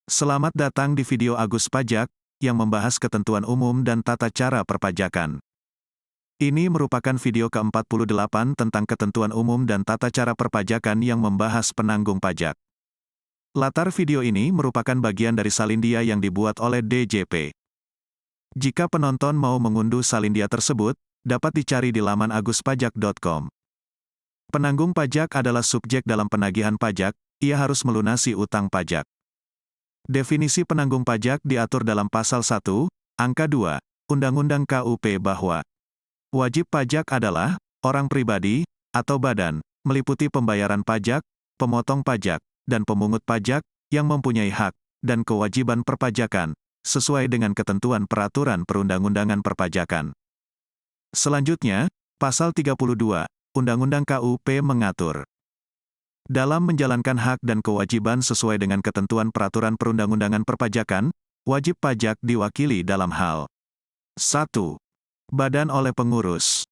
Selamat datang di video Agus Pajak, yang membahas ketentuan umum dan tata cara perpajakan. Ini merupakan video ke-48 tentang ketentuan umum dan tata cara perpajakan yang membahas penanggung pajak. Latar video ini merupakan bagian dari salindia yang dibuat oleh DJP. Jika penonton mau mengunduh salindia tersebut, dapat dicari di laman aguspajak.com. Penanggung pajak adalah subjek dalam penagihan pajak, ia harus melunasi utang pajak. Definisi penanggung pajak diatur dalam Pasal 1, Angka 2, Undang-Undang KUP bahwa wajib pajak adalah orang pribadi atau badan, meliputi pembayaran pajak, pemotong pajak, dan pemungut pajak yang mempunyai hak dan kewajiban perpajakan sesuai dengan ketentuan peraturan perundang-undangan perpajakan. Selanjutnya, Pasal 32, Undang-Undang KUP mengatur dalam menjalankan hak dan kewajiban sesuai dengan ketentuan peraturan perundang-undangan perpajakan, wajib pajak diwakili dalam hal 1. Badan oleh pengurus.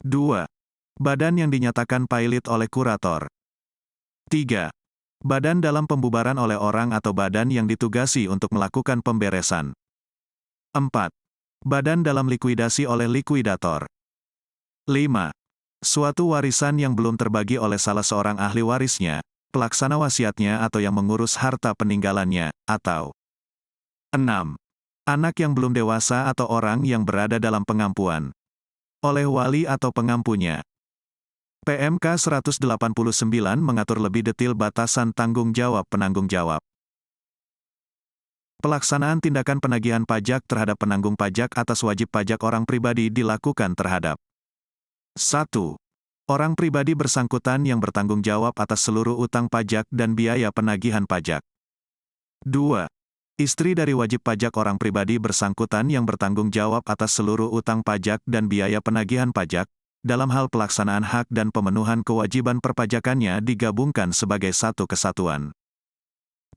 2. Badan yang dinyatakan pailit oleh kurator. 3. Badan dalam pembubaran oleh orang atau badan yang ditugasi untuk melakukan pemberesan. 4. Badan dalam likuidasi oleh likuidator. 5. Suatu warisan yang belum terbagi oleh salah seorang ahli warisnya, pelaksana wasiatnya atau yang mengurus harta peninggalannya, atau 6. Anak yang belum dewasa atau orang yang berada dalam pengampuan oleh wali atau pengampunya. PMK 189 mengatur lebih detail batasan tanggung jawab penanggung jawab. Pelaksanaan tindakan penagihan pajak terhadap penanggung pajak atas wajib pajak orang pribadi dilakukan terhadap 1. Orang pribadi bersangkutan yang bertanggung jawab atas seluruh utang pajak dan biaya penagihan pajak. 2. Istri dari wajib pajak orang pribadi bersangkutan yang bertanggung jawab atas seluruh utang pajak dan biaya penagihan pajak, dalam hal pelaksanaan hak dan pemenuhan kewajiban perpajakannya digabungkan sebagai satu kesatuan.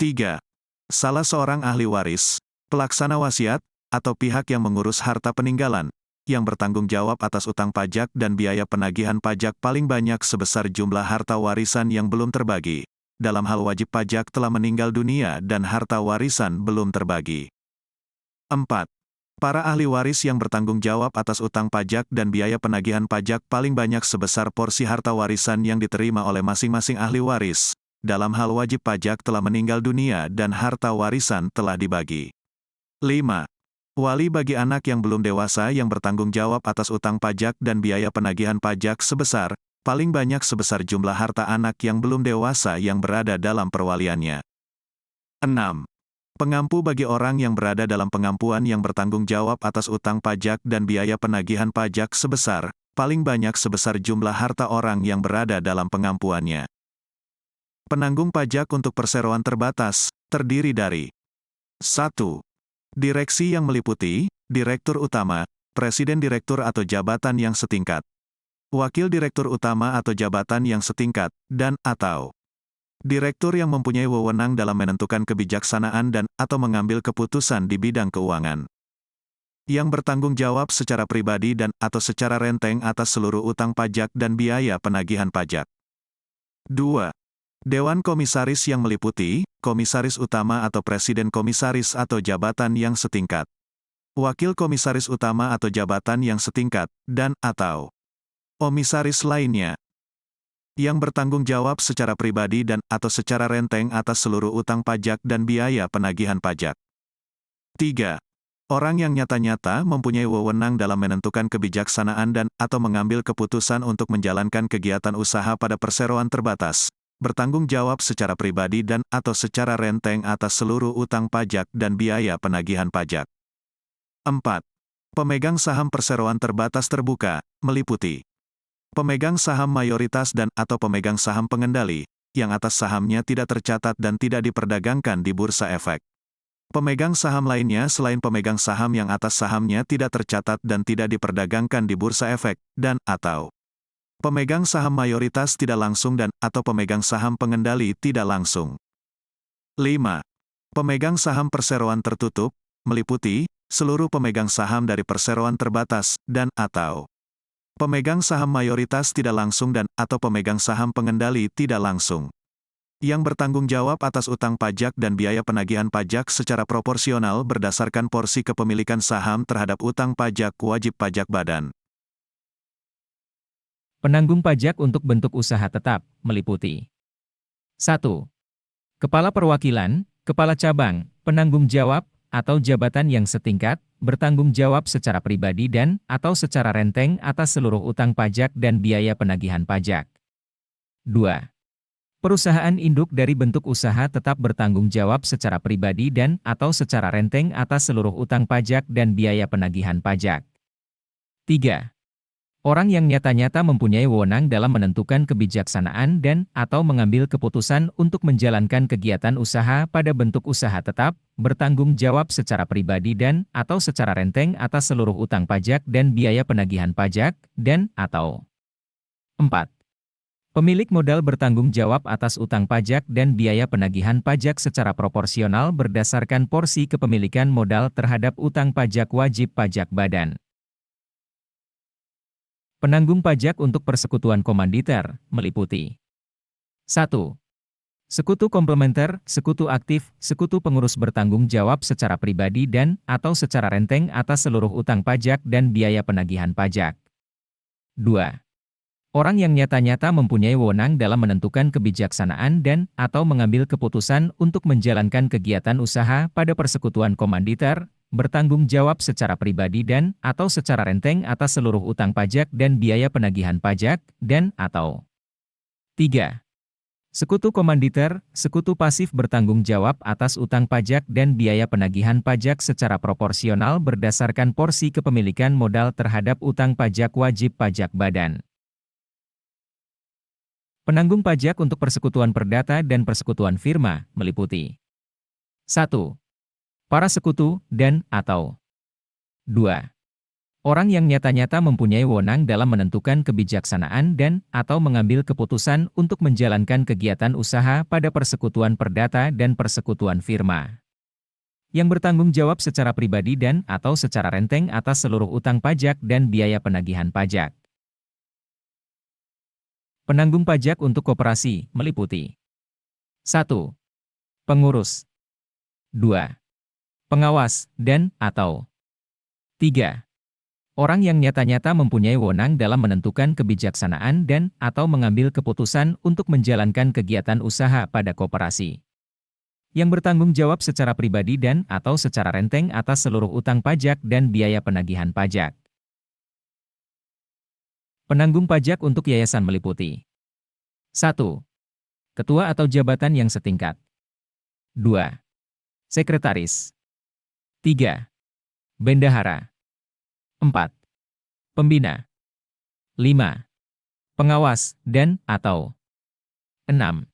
3. Salah seorang ahli waris, pelaksana wasiat, atau pihak yang mengurus harta peninggalan, yang bertanggung jawab atas utang pajak dan biaya penagihan pajak paling banyak sebesar jumlah harta warisan yang belum terbagi, dalam hal wajib pajak telah meninggal dunia dan harta warisan belum terbagi. 4. Para ahli waris yang bertanggung jawab atas utang pajak dan biaya penagihan pajak paling banyak sebesar porsi harta warisan yang diterima oleh masing-masing ahli waris, dalam hal wajib pajak telah meninggal dunia dan harta warisan telah dibagi. 5. Wali bagi anak yang belum dewasa yang bertanggung jawab atas utang pajak dan biaya penagihan pajak sebesar, paling banyak sebesar jumlah harta anak yang belum dewasa yang berada dalam perwaliannya. 6. Pengampu bagi orang yang berada dalam pengampuan yang bertanggung jawab atas utang pajak dan biaya penagihan pajak sebesar, paling banyak sebesar jumlah harta orang yang berada dalam pengampuannya. Penanggung pajak untuk perseroan terbatas, terdiri dari 1. Direksi yang meliputi, Direktur Utama, Presiden Direktur atau jabatan yang setingkat, Wakil Direktur Utama atau jabatan yang setingkat, dan atau Direktur yang mempunyai wewenang dalam menentukan kebijaksanaan dan atau mengambil keputusan di bidang keuangan. Yang bertanggung jawab secara pribadi dan atau secara renteng atas seluruh utang pajak dan biaya penagihan pajak. 2. Dewan Komisaris yang meliputi, Komisaris Utama atau Presiden Komisaris atau jabatan yang setingkat, Wakil Komisaris Utama atau jabatan yang setingkat, dan atau Komisaris lainnya, yang bertanggung jawab secara pribadi dan atau secara renteng atas seluruh utang pajak dan biaya penagihan pajak. 3. Orang yang nyata-nyata mempunyai wewenang dalam menentukan kebijaksanaan dan atau mengambil keputusan untuk menjalankan kegiatan usaha pada perseroan terbatas, bertanggung jawab secara pribadi dan atau secara renteng atas seluruh utang pajak dan biaya penagihan pajak. 4. Pemegang saham perseroan terbatas terbuka, meliputi pemegang saham mayoritas dan atau pemegang saham pengendali, yang atas sahamnya tidak tercatat dan tidak diperdagangkan di Bursa Efek. Pemegang saham lainnya selain pemegang saham yang atas sahamnya tidak tercatat dan tidak diperdagangkan di Bursa Efek, dan atau pemegang saham mayoritas tidak langsung dan atau pemegang saham pengendali tidak langsung. 5. Pemegang saham perseroan tertutup, meliputi seluruh pemegang saham dari perseroan terbatas, dan atau pemegang saham mayoritas tidak langsung dan atau pemegang saham pengendali tidak langsung. yang bertanggung jawab atas utang pajak dan biaya penagihan pajak secara proporsional berdasarkan porsi kepemilikan saham terhadap utang pajak wajib pajak badan. Penanggung pajak untuk bentuk usaha tetap, meliputi 1. Kepala perwakilan, kepala cabang, penanggung jawab, atau jabatan yang setingkat, bertanggung jawab secara pribadi dan atau secara renteng atas seluruh utang pajak dan biaya penagihan pajak. 2. Perusahaan induk dari bentuk usaha tetap bertanggung jawab secara pribadi dan atau secara renteng atas seluruh utang pajak dan biaya penagihan pajak. 3. Orang yang nyata-nyata mempunyai wewenang dalam menentukan kebijaksanaan dan atau mengambil keputusan untuk menjalankan kegiatan usaha pada bentuk usaha tetap, bertanggung jawab secara pribadi dan atau secara renteng atas seluruh utang pajak dan biaya penagihan pajak, dan atau 4. Pemilik modal bertanggung jawab atas utang pajak dan biaya penagihan pajak secara proporsional berdasarkan porsi kepemilikan modal terhadap utang pajak wajib pajak badan. Penanggung pajak untuk persekutuan komanditer, meliputi 1. Sekutu komplementer, sekutu aktif, sekutu pengurus bertanggung jawab secara pribadi dan atau secara renteng atas seluruh utang pajak dan biaya penagihan pajak. 2. Orang yang nyata-nyata mempunyai wewenang dalam menentukan kebijaksanaan dan atau mengambil keputusan untuk menjalankan kegiatan usaha pada persekutuan komanditer, bertanggung jawab secara pribadi dan atau secara renteng atas seluruh utang pajak dan biaya penagihan pajak, dan atau 3. Sekutu komanditer, sekutu pasif bertanggung jawab atas utang pajak dan biaya penagihan pajak secara proporsional berdasarkan porsi kepemilikan modal terhadap utang pajak wajib pajak badan. Penanggung pajak untuk persekutuan perdata dan persekutuan firma, meliputi 1. Para sekutu dan atau 2. Orang yang nyata-nyata mempunyai wewenang dalam menentukan kebijaksanaan dan atau mengambil keputusan untuk menjalankan kegiatan usaha pada persekutuan perdata dan persekutuan firma. Yang bertanggung jawab secara pribadi dan atau secara renteng atas seluruh utang pajak dan biaya penagihan pajak. Penanggung pajak untuk koperasi, meliputi 1. Pengurus 2. Pengawas, dan atau 3. Orang yang nyata-nyata mempunyai wewenang dalam menentukan kebijaksanaan dan atau mengambil keputusan untuk menjalankan kegiatan usaha pada koperasi. Yang bertanggung jawab secara pribadi dan atau secara renteng atas seluruh utang pajak dan biaya penagihan pajak. Penanggung pajak untuk yayasan meliputi 1. Ketua atau jabatan yang setingkat 2. Sekretaris 3. Bendahara 4. Pembina 5. Pengawas dan atau 6.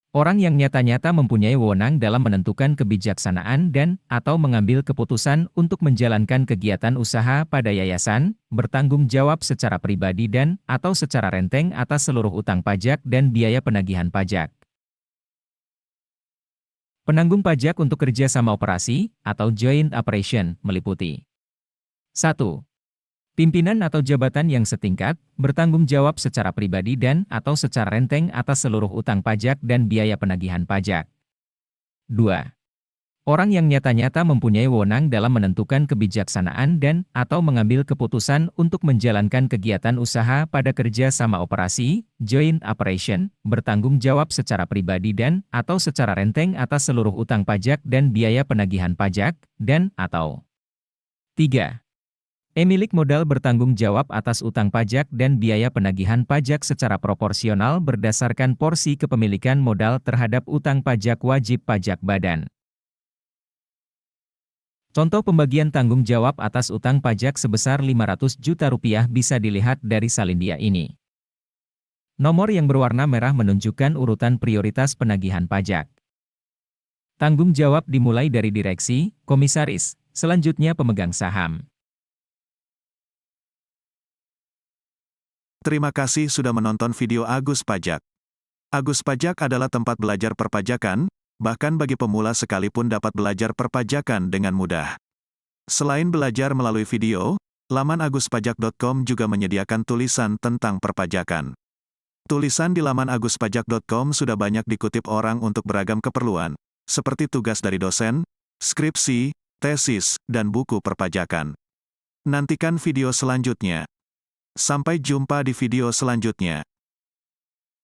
Orang yang nyata-nyata mempunyai wewenang dalam menentukan kebijaksanaan dan atau mengambil keputusan untuk menjalankan kegiatan usaha pada yayasan, bertanggung jawab secara pribadi dan atau secara renteng atas seluruh utang pajak dan biaya penagihan pajak. Penanggung pajak untuk kerjasama operasi atau joint operation meliputi 1. Pimpinan atau jabatan yang setingkat, bertanggung jawab secara pribadi dan atau secara renteng atas seluruh utang pajak dan biaya penagihan pajak. 2. Orang yang nyata-nyata mempunyai wewenang dalam menentukan kebijaksanaan dan atau mengambil keputusan untuk menjalankan kegiatan usaha pada kerja sama operasi, joint operation, bertanggung jawab secara pribadi dan atau secara renteng atas seluruh utang pajak dan biaya penagihan pajak, dan atau 3. Milik modal bertanggung jawab atas utang pajak dan biaya penagihan pajak secara proporsional berdasarkan porsi kepemilikan modal terhadap utang pajak wajib pajak badan. Contoh pembagian tanggung jawab atas utang pajak sebesar Rp500 juta bisa dilihat dari salindia ini. Nomor yang berwarna merah menunjukkan urutan prioritas penagihan pajak. Tanggung jawab dimulai dari direksi, komisaris, selanjutnya pemegang saham. Terima kasih sudah menonton video Agus Pajak. Agus Pajak adalah tempat belajar perpajakan, bahkan bagi pemula sekalipun dapat belajar perpajakan dengan mudah. Selain belajar melalui video, laman aguspajak.com juga menyediakan tulisan tentang perpajakan. Tulisan di laman aguspajak.com sudah banyak dikutip orang untuk beragam keperluan, seperti tugas dari dosen, skripsi, tesis, dan buku perpajakan. Nantikan video selanjutnya. Sampai jumpa di video selanjutnya.